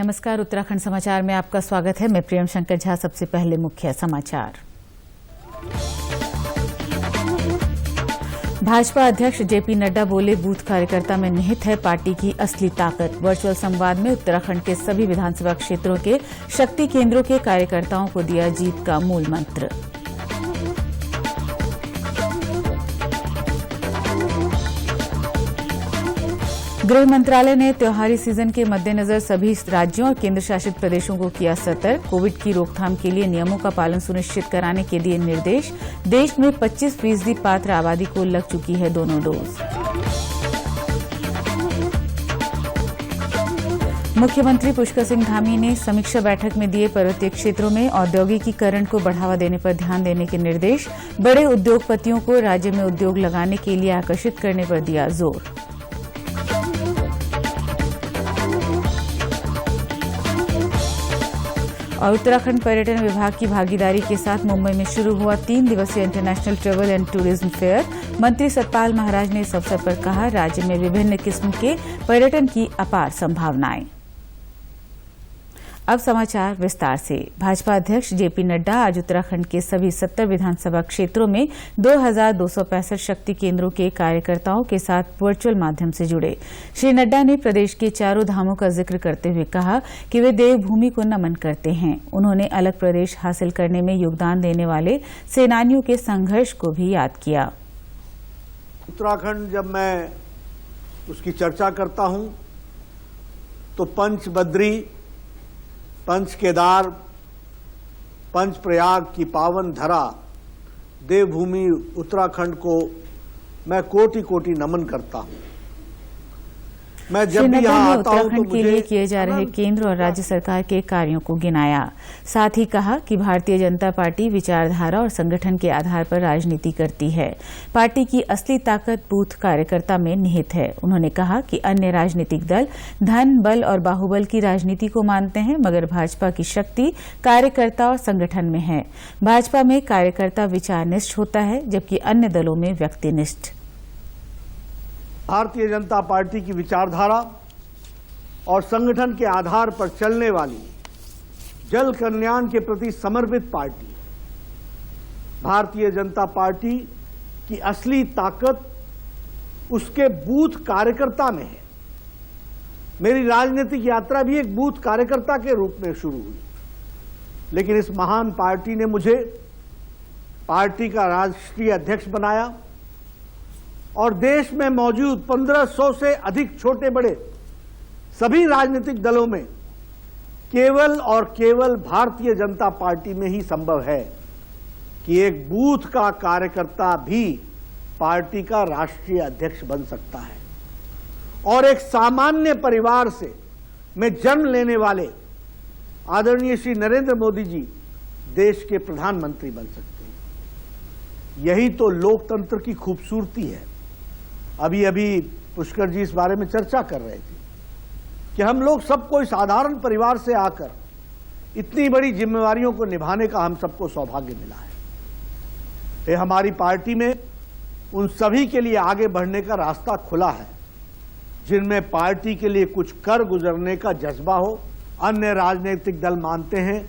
नमस्कार, उत्तराखंड समाचार में आपका स्वागत है। मैं प्रियम शंकर झा। सबसे पहले मुख्य समाचार। भाजपा अध्यक्ष जेपी नड्डा बोले, बूथ कार्यकर्ता में निहित है पार्टी की असली ताकत। वर्चुअल संवाद में उत्तराखंड के सभी विधानसभा क्षेत्रों के शक्ति केंद्रों के कार्यकर्ताओं को दिया जीत का मूल मंत्र। गृह मंत्रालय ने त्योहारी सीजन के मद्देनजर सभी राज्यों और केंद्र शासित प्रदेशों को किया सतर्क। कोविड की रोकथाम के लिए नियमों का पालन सुनिश्चित कराने के दिए निर्देश। देश में 25% पात्र आबादी को लग चुकी है दोनों डोज। मुख्यमंत्री पुष्कर सिंह धामी ने समीक्षा बैठक में दिए पर्वतीय क्षेत्रों में औद्योगिकीकरण को बढ़ावा देने पर ध्यान देने के निर्देश। बड़े उद्योगपतियों को राज्य में उद्योग लगाने के लिए आकर्षित करने पर दिया जोर। और उत्तराखंड पर्यटन विभाग की भागीदारी के साथ मुंबई में शुरू हुआ 3 दिवसीय international travel and tourism fair. मंत्री सतपाल महाराज ने इस अवसर पर कहा, राज्य में विभिन्न किस्म के पर्यटन की अपार संभावनाएं। अब समाचार विस्तार से। भाजपा अध्यक्ष जेपी नड्डा आज उत्तराखंड के सभी 70 विधानसभा क्षेत्रों में 2265 शक्ति केंद्रों के कार्यकर्ताओं के साथ वर्चुअल माध्यम से जुड़े। श्री नड्डा ने प्रदेश के चारों धामों का जिक्र करते हुए कहा कि वे देवभूमि को नमन करते हैं। उन्होंने अलग प्रदेश हासिल करने में योगदान देने वाले सेनानियों के संघर्ष को भी याद किया। उत्तराखंड जब मैं उसकी चर्चा करता हूं तो पंच बद्री, पंच केदार, पंच प्रयाग की पावन धरा देवभूमि उत्तराखंड को मैं कोटि कोटि नमन करता हूं। मैं जब भी यहां आता हूं तो उत्तराखंड के लिए किए जा रहे केंद्र और राज्य सरकार के कार्यों को गिनाया। साथ ही कहा कि भारतीय जनता पार्टी विचारधारा और संगठन के आधार पर राजनीति करती है। पार्टी की असली ताकत बूथ कार्यकर्ता में निहित है। उन्होंने कहा कि अन्य राजनीतिक दल धन, बल और बाहुबल की राजनीति को मानते हैं, मगर भाजपा की शक्ति कार्यकर्ता और संगठन में है। भाजपा में कार्यकर्ता विचारनिष्ठ होता है, जबकि अन्य दलों में व्यक्तिनिष्ठ। भारतीय जनता पार्टी की विचारधारा और संगठन के आधार पर चलने वाली जल कल्याण के प्रति समर्पित पार्टी। भारतीय जनता पार्टी की असली ताकत उसके बूथ कार्यकर्ता में है। मेरी राजनीतिक यात्रा भी एक बूथ कार्यकर्ता के रूप में शुरू हुई, लेकिन इस महान पार्टी ने मुझे पार्टी का राष्ट्रीय अध्यक्ष बनाया और देश में मौजूद 1500 से अधिक छोटे बड़े सभी राजनीतिक दलों में केवल और केवल भारतीय जनता पार्टी में ही संभव है कि एक बूथ का कार्यकर्ता भी पार्टी का राष्ट्रीय अध्यक्ष बन सकता है और एक सामान्य परिवार से में जन्म लेने वाले आदरणीय श्री नरेंद्र मोदी जी देश के प्रधानमंत्री बन सकते हैं। यही तो लोकतंत्र की खूबसूरती है। अभी अभी पुष्कर जी इस बारे में चर्चा कर रहे थे कि हम लोग सबको साधारण परिवार से आकर इतनी बड़ी जिम्मेवारियों को निभाने का हम सबको सौभाग्य मिला है। ये हमारी पार्टी में उन सभी के लिए आगे बढ़ने का रास्ता खुला है जिनमें पार्टी के लिए कुछ कर गुजरने का जज्बा हो। अन्य राजनीतिक दल मानते हैं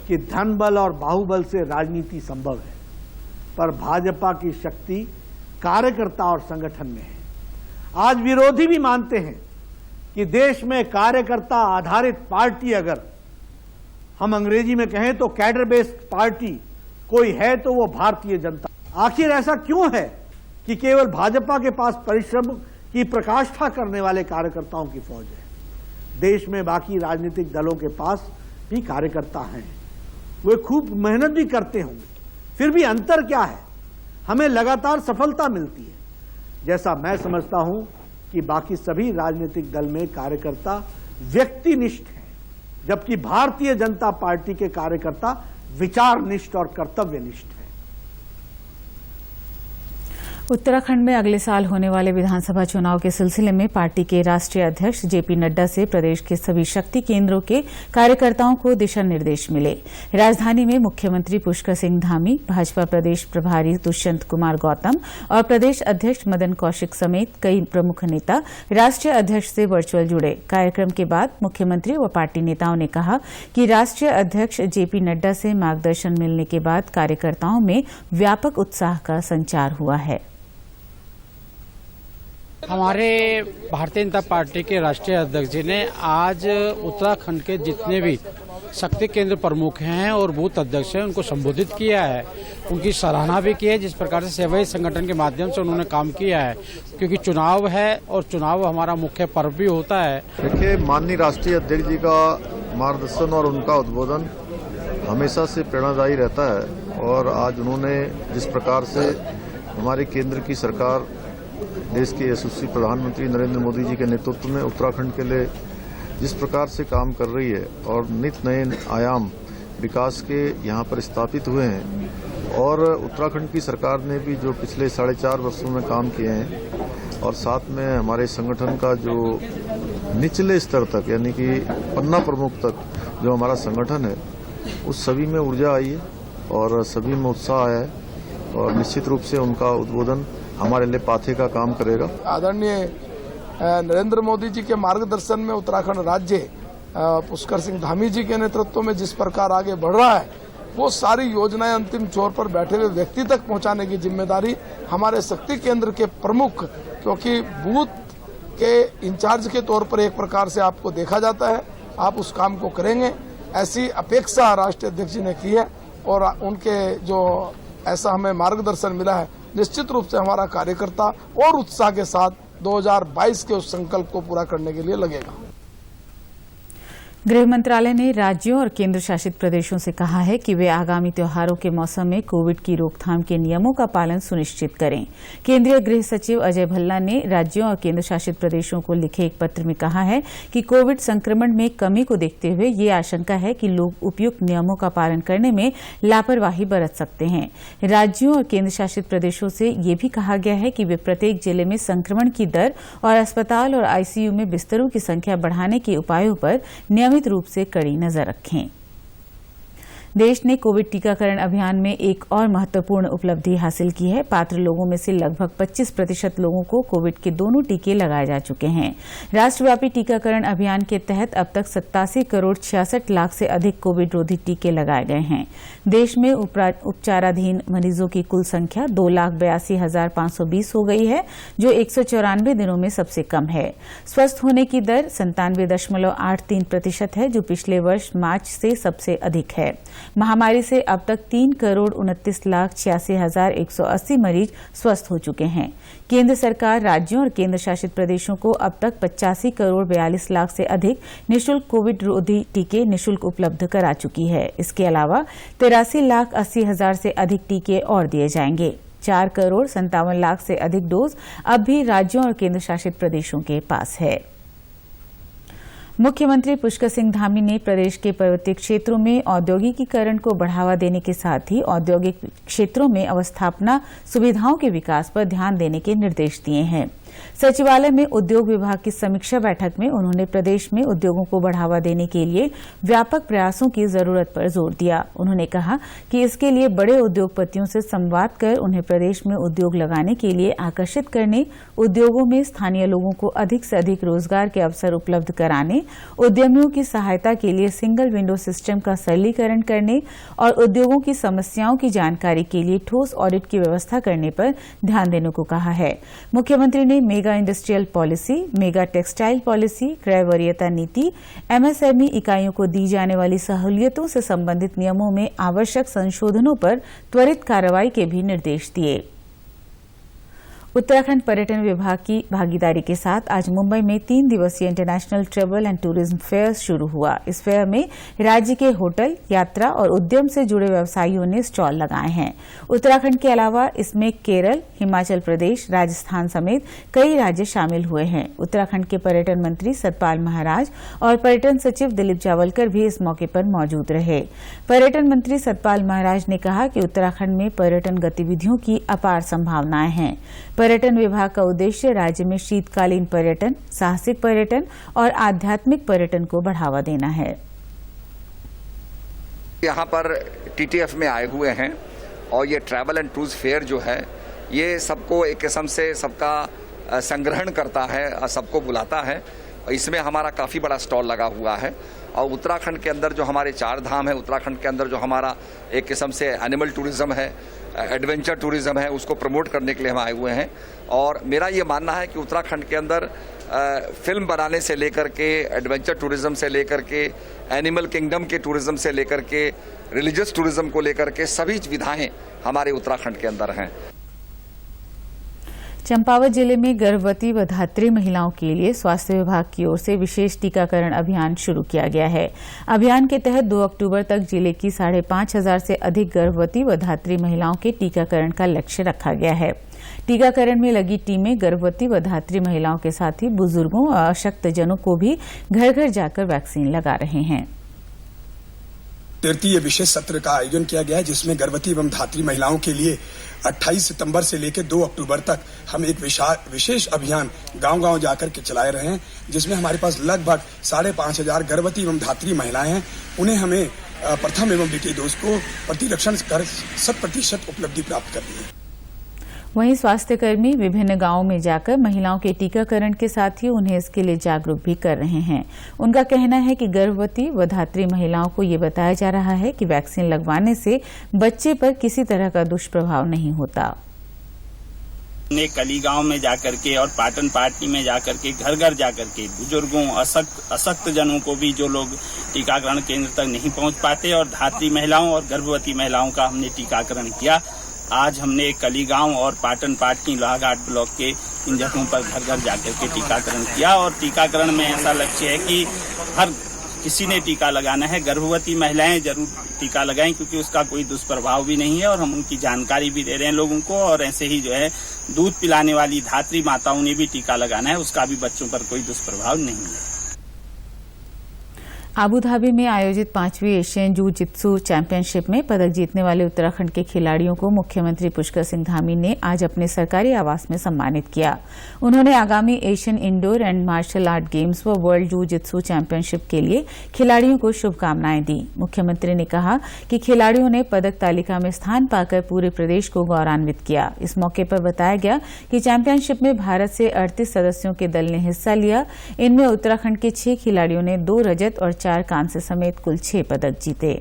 कि धन, बल और बाहुबल से राजनीति संभव है, पर भाजपा की शक्ति कार्यकर्ता और संगठन में है। आज विरोधी भी मानते हैं कि देश में कार्यकर्ता आधारित पार्टी, अगर हम अंग्रेजी में कहें तो कैडर बेस्ड पार्टी कोई है तो वो भारतीय जनता। आखिर ऐसा क्यों है कि केवल भाजपा के पास परिश्रम की प्रकाष्ठा करने वाले कार्यकर्ताओं की फौज है? देश में बाकी राजनीतिक दलों के पास भी कार्यकर्ता हैं, वे खूब मेहनत भी करते होंगे, फिर भी अंतर क्या है? हमें लगातार सफलता मिलती है। जैसा मैं समझता हूं कि बाकी सभी राजनीतिक दल में कार्यकर्ता व्यक्तिनिष्ठ हैं, जबकि भारतीय जनता पार्टी के कार्यकर्ता विचारनिष्ठ और कर्तव्यनिष्ठ हैं। उत्तराखंड में अगले साल होने वाले विधानसभा चुनाव के सिलसिले में पार्टी के राष्ट्रीय अध्यक्ष जेपी नड्डा से प्रदेश के सभी शक्ति केंद्रों के कार्यकर्ताओं को दिशा निर्देश मिले। राजधानी में मुख्यमंत्री पुष्कर सिंह धामी, भाजपा प्रदेश प्रभारी दुष्यंत कुमार गौतम और प्रदेश अध्यक्ष मदन कौशिक समेत कई प्रमुख नेता राष्ट्रीय अध्यक्ष से वर्चुअल जुड़े। कार्यक्रम के बाद मुख्यमंत्री व पार्टी नेताओं ने कहा कि राष्ट्रीय अध्यक्ष जेपी नड्डा से मार्गदर्शन मिलने के बाद कार्यकर्ताओं में व्यापक उत्साह का संचार हुआ है। हमारे भारतीय जनता पार्टी के राष्ट्रीय अध्यक्ष जी ने आज उत्तराखंड के जितने भी शक्ति केंद्र प्रमुख हैं और बूथ अध्यक्ष हैं उनको संबोधित किया है, उनकी सराहना भी की है जिस प्रकार से सेवाई संगठन के माध्यम से उन्होंने काम किया है, क्योंकि चुनाव है और चुनाव हमारा मुख्य पर्व भी होता है। देखिए, माननीय राष्ट्रीय अध्यक्ष जी का मार्गदर्शन और उनका उद्बोधन हमेशा से प्रेरणादायी रहता है और आज उन्होंने जिस प्रकार से हमारे केंद्र की सरकार देश के यशस्वी प्रधानमंत्री नरेंद्र मोदी जी के नेतृत्व में उत्तराखंड के लिए जिस प्रकार से काम कर रही है और नित नए आयाम विकास के यहाँ पर स्थापित हुए हैं और उत्तराखंड की सरकार ने भी जो पिछले 4.5 वर्षों में काम किए हैं और साथ में हमारे संगठन का जो निचले स्तर तक यानी कि पन्ना प्रमुख तक जो हमारा संगठन है उस सभी में ऊर्जा आई है और सभी में उत्साह आया है और निश्चित रूप से उनका उद्बोधन हमारे लिए पाथे का काम करेगा। आदरणीय नरेंद्र मोदी जी के मार्गदर्शन में उत्तराखंड राज्य पुष्कर सिंह धामी जी के नेतृत्व में जिस प्रकार आगे बढ़ रहा है वो सारी योजनाएं अंतिम छोर पर बैठे हुए व्यक्ति तक पहुंचाने की जिम्मेदारी हमारे शक्ति केंद्र के प्रमुख, क्योंकि बूथ के इंचार्ज के तौर पर एक प्रकार से आपको देखा जाता है, आप उस काम को करेंगे ऐसी अपेक्षा राष्ट्रीय अध्यक्ष जी ने की है और उनके जो ऐसा हमें मार्गदर्शन मिला है निश्चित रूप से हमारा कार्यकर्ता और उत्साह के साथ 2022 के उस संकल्प को पूरा करने के लिए लगेगा। गृह मंत्रालय ने राज्यों और केंद्र शासित प्रदेशों से कहा है कि वे आगामी त्योहारों के मौसम में कोविड की रोकथाम के नियमों का पालन सुनिश्चित करें। केंद्रीय गृह सचिव अजय भल्ला ने राज्यों और केंद्र शासित प्रदेशों को लिखे एक पत्र में कहा है कि कोविड संक्रमण में कमी को देखते हुए ये आशंका है कि लोग उपयुक्त नियमों का पालन करने में लापरवाही बरत सकते हैं। राज्यों और केंद्र शासित प्रदेशों से ये भी कहा गया है कि वे प्रत्येक जिले में संक्रमण की दर और अस्पताल और आईसीयू में बिस्तरों की संख्या बढ़ाने के उपायों पर नियमित रूप से कड़ी नजर रखें। देश ने कोविड टीकाकरण अभियान में एक और महत्वपूर्ण उपलब्धि हासिल की है। पात्र लोगों में से लगभग 25% लोगों को कोविड के दोनों टीके लगाए जा चुके हैं। राष्ट्रव्यापी टीकाकरण अभियान के तहत अब तक 87 करोड़ 66 लाख से अधिक कोविड रोधी टीके लगाए गए हैं। देश में उपचाराधीन मरीजों की कुल संख्या 2,82,520 हो गई है, जो 194 दिनों में सबसे कम है। स्वस्थ होने की दर 97.83% है, जो पिछले वर्ष मार्च से सबसे अधिक है। महामारी से अब तक 3,29,86,180 मरीज स्वस्थ हो चुके हैं। केंद्र सरकार राज्यों और केंद्र शासित प्रदेशों को अब तक 85 करोड़ 42 लाख से अधिक निःशुल्क कोविड रोधी टीके निःशुल्क उपलब्ध करा चुकी है। इसके अलावा 83,80,000 से अधिक टीके और दिए जाएंगे। 4 करोड़ 57 लाख से अधिक डोज अब भी राज्यों और केंद्र शासित प्रदेशों के पास है। मुख्यमंत्री पुष्कर सिंह धामी ने प्रदेश के पर्वतीय क्षेत्रों में औद्योगिकीकरण को बढ़ावा देने के साथ ही औद्योगिक क्षेत्रों में अवस्थापना सुविधाओं के विकास पर ध्यान देने के निर्देश दिए हैं। सचिवालय में उद्योग विभाग की समीक्षा बैठक में उन्होंने प्रदेश में उद्योगों को बढ़ावा देने के लिए व्यापक प्रयासों की जरूरत पर जोर दिया। उन्होंने कहा कि इसके लिए बड़े उद्योगपतियों से संवाद कर उन्हें प्रदेश में उद्योग लगाने के लिए आकर्षित करने, उद्योगों में स्थानीय लोगों को अधिक से अधिक रोजगार के अवसर उपलब्ध कराने, उद्यमियों की सहायता के लिए सिंगल विंडो सिस्टम का सरलीकरण करने और उद्योगों की समस्याओं की जानकारी के लिए ठोस ऑडिट की व्यवस्था करने पर ध्यान देने को कहा है। मुख्यमंत्री ने mega industrial policy, mega textile policy, क्रय वरीयता नीति, एमएसएमई इकाइयों को दी जाने वाली सहूलियतों से संबंधित नियमों में आवश्यक संशोधनों पर त्वरित कार्रवाई के भी निर्देश दिए। उत्तराखंड पर्यटन विभाग की भागीदारी के साथ आज मुंबई में 3 दिवसीय international travel and tourism fair शुरू हुआ। इस फेयर में राज्य के होटल, यात्रा और उद्यम से जुड़े व्यवसायियों ने स्टॉल लगाए हैं। उत्तराखंड के अलावा इसमें केरल, हिमाचल प्रदेश, राजस्थान समेत कई राज्य शामिल हुए हैं। उत्तराखंड के पर्यटन मंत्री सतपाल महाराज और पर्यटन सचिव दिलीप जावलकर भी इस मौके पर मौजूद रहे। पर्यटन मंत्री सतपाल महाराज ने कहा कि उत्तराखंड में पर्यटन गतिविधियों की अपार संभावनाएं हैं। पर्यटन विभाग का उद्देश्य राज्य में शीतकालीन पर्यटन, साहसिक पर्यटन और आध्यात्मिक पर्यटन को बढ़ावा देना है। यहाँ पर टीटीएफ में आए हुए हैं और ये ट्रैवल एंड टूरिज्म फेयर जो है ये सबको एक किस्म से सबका संग्रहण करता है, सबको बुलाता है। इसमें हमारा काफ़ी बड़ा स्टॉल लगा हुआ है और उत्तराखंड के अंदर जो हमारे 4 धाम है, उत्तराखंड के अंदर जो हमारा एक किस्म से एनिमल टूरिज्म है, एडवेंचर टूरिज्म है, उसको प्रमोट करने के लिए हम आए हुए हैं। और मेरा ये मानना है कि उत्तराखंड के अंदर फिल्म बनाने से लेकर के, एडवेंचर टूरिज्म से लेकर के, एनिमल किंगडम के टूरिज्म से लेकर के, रिलीजियस टूरिज्म को लेकर के सभी विधाएं हमारे उत्तराखंड के अंदर हैं। चंपावत जिले में गर्भवती व धात्री महिलाओं के लिए स्वास्थ्य विभाग की ओर से विशेष टीकाकरण अभियान शुरू किया गया है। अभियान के तहत 2 अक्टूबर तक जिले की 5,500 से अधिक गर्भवती व धात्री महिलाओं के टीकाकरण का लक्ष्य रखा गया है। टीकाकरण में लगी टीमें गर्भवती व धात्री महिलाओं के साथ ही बुजुर्गों और अशक्तजनों को भी घर घर जाकर वैक्सीन लगा रहे हैं। तृतीय विशेष सत्र का आयोजन किया गया है, जिसमें गर्भवती एवं धात्री महिलाओं के लिए 28 सितंबर से लेकर 2 अक्टूबर तक हम एक विशेष अभियान गांव-गांव जाकर के चलाए रहे हैं, जिसमें हमारे पास लगभग 5,500 गर्भवती एवं धात्री महिलाएं हैं। उन्हें हमें प्रथम एवं द्वितीय डोज को प्रतिरक्षण कर 100% उपलब्धि प्राप्त करनी है। वहीं स्वास्थ्यकर्मी विभिन्न गांवों में जाकर महिलाओं के टीकाकरण के साथ ही उन्हें इसके लिए जागरूक भी कर रहे हैं। उनका कहना है कि गर्भवती व धात्री महिलाओं को ये बताया जा रहा है कि वैक्सीन लगवाने से बच्चे पर किसी तरह का दुष्प्रभाव नहीं होता। ने कली गांव में जाकर के और पाटन पार्टी में जाकर के घर घर जाकर के बुजुर्गों, अशक्त जनों को भी, जो लोग टीकाकरण केंद्र तक नहीं पहुंच पाते, और धात्री महिलाओं और गर्भवती महिलाओं का हमने टीकाकरण किया। आज हमने कली गांव और पाटन पाटनी लोहाघाट ब्लॉक के इन जगहों पर घर घर जाकर के टीकाकरण किया। और टीकाकरण में ऐसा लक्ष्य है कि हर किसी ने टीका लगाना है। गर्भवती महिलाएं जरूर टीका लगाएं, क्योंकि उसका कोई दुष्प्रभाव भी नहीं है और हम उनकी जानकारी भी दे रहे हैं लोगों को। और ऐसे ही जो है दूध पिलाने वाली धात्री माताओं ने भी टीका लगाना है, उसका भी बच्चों पर कोई दुष्प्रभाव नहीं है। आबू धाबी में आयोजित 5वीं एशियन जूजित्सु चैंपियनशिप में पदक जीतने वाले उत्तराखंड के खिलाड़ियों को मुख्यमंत्री पुष्कर सिंह धामी ने आज अपने सरकारी आवास में सम्मानित किया। उन्होंने आगामी Asian indoor and martial art games व वर्ल्ड जूजित्सु चैंपियनशिप के लिए खिलाड़ियों को शुभकामनाएं दी। मुख्यमंत्री ने कहा कि खिलाड़ियों ने पदक तालिका में स्थान पाकर पूरे प्रदेश को गौरवान्वित किया। इस मौके पर बताया गया कि चैंपियनशिप में भारत से 38 सदस्यों के दल ने हिस्सा लिया। इनमें उत्तराखंड के 6 खिलाड़ियों ने 2 रजत और 4 कांस्य समेत कुल 6 पदक जीते।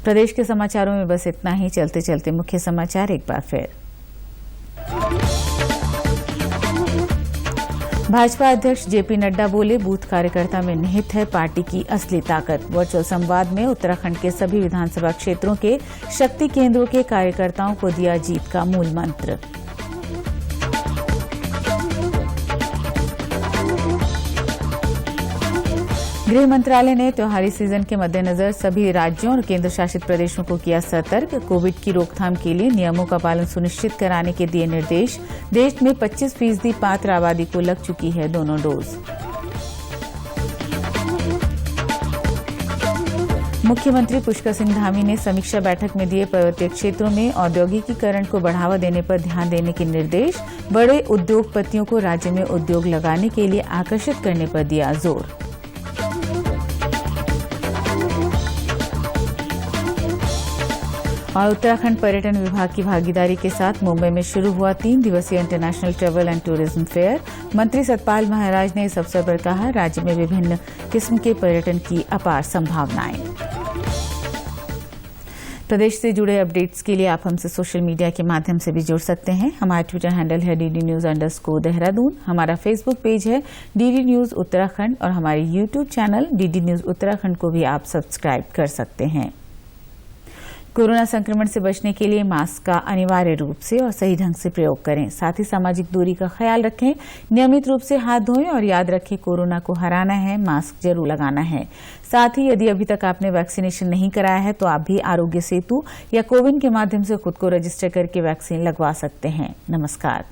प्रदेश के समाचारों में बस इतना ही। चलते चलते मुख्य समाचार एक बार फिर। भाजपा अध्यक्ष जेपी नड्डा बोले, बूथ कार्यकर्ता में निहित है पार्टी की असली ताकत। वर्चुअल संवाद में उत्तराखंड के सभी विधानसभा क्षेत्रों के शक्ति केंद्रों के कार्यकर्ताओं को दिया जीत का मूल मंत्र। गृह मंत्रालय ने त्योहारी सीजन के मद्देनजर सभी राज्यों और केंद्र शासित प्रदेशों को किया सतर्क। कोविड की रोकथाम के लिए नियमों का पालन सुनिश्चित कराने के दिए निर्देश। देश में 25% पात्र आबादी को लग चुकी है दोनों डोज। मुख्यमंत्री पुष्कर सिंह धामी ने समीक्षा बैठक में दिए पर्वतीय क्षेत्रों में औद्योगिकीकरण को बढ़ावा देने पर ध्यान देने के निर्देश। बड़े उद्योगपतियों को राज्य में उद्योग लगाने के लिए आकर्षित करने पर दिया जोर। और उत्तराखंड पर्यटन विभाग की भागीदारी के साथ मुंबई में शुरू हुआ 3 दिवसीय international travel and tourism fair. मंत्री सतपाल महाराज ने इस अवसर पर कहा, राज्य में विभिन्न किस्म के पर्यटन की अपार संभावनाएं। प्रदेश से जुड़े अपडेट्स के लिए आप हमसे सोशल मीडिया के माध्यम से भी जुड़ सकते हैं। हमारा ट्विटर हैंडल है DD News_देहरादून। हमारा फेसबुक पेज है DD News उत्तराखंड और हमारे YouTube channel DD News Uttarakhand को भी आप सब्सक्राइब कर सकते हैं। कोरोना संक्रमण से बचने के लिए मास्क का अनिवार्य रूप से और सही ढंग से प्रयोग करें। साथ ही सामाजिक दूरी का ख्याल रखें, नियमित रूप से हाथ धोएं और याद रखें कोरोना को हराना है, मास्क जरूर लगाना है। साथ ही यदि अभी तक आपने वैक्सीनेशन नहीं कराया है तो आप भी आरोग्य सेतु या कोविन के माध्यम से खुद को रजिस्टर करके वैक्सीन लगवा सकते हैं। नमस्कार।